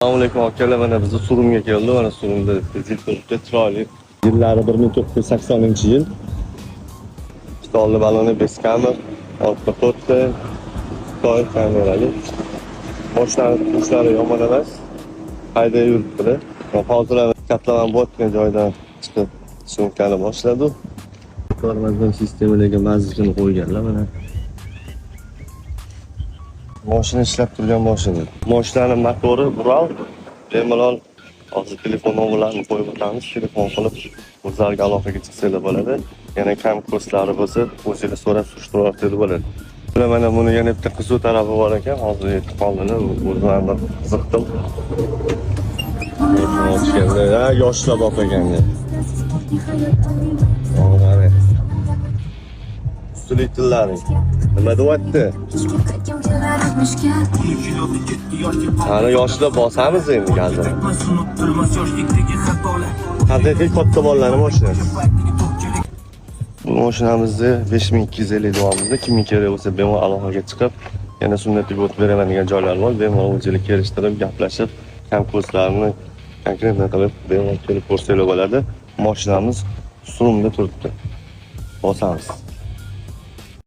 Assalomu alaykum akalar, mana biz Surumga keldik. Mana Surumda Prezident turibdi, chiroyli. Yillari 1980-yil. Stolli baloni Beskamer, ortda 4 ta Xitoy kamerali. Moshlari yomon emas. Hayda yuribdi. Hozir katlaman botgan joydan chiqib sunkani boshladi. Tormozdan sistemalarga mazisini qo'yganlar mana. Mashina ishlab turgan mashina. Mashinaning motori Ural. Bemalol hozir telefon nomerlarini qo'yib o'tamiz. Telefon qilib o'zlariga aloqaga chiqsanglar bo'ladi. Yana kam kurslari bo'lsa, o'zingiz so'rab surishtirib bo'ladi. Mana buni yana bitta qiziq tarafi bor ekan. Hozir yetib qoldini, o'zimdan qiziqdim. Ha, yoshlar bor ekanda. Mana Sulik tillari. Nima deyapti? Ana yoshlar bosamiz endi hozir. Haqiqiy katta bolalarning mashinasi. Bu mashinamizni 5250 davomida kimga kerak bo'lsa bemalol aloqaga chiqib, yana sunnatga o'tib beraman degan joylar bor. Bemalol o'zingiz kelishtirib, gaplashib, kam kurslarni konkretno qilib bemalol kelib ko'rsanglar bo'ladi. Mashinamiz Surumda turibdi. Bosamiz.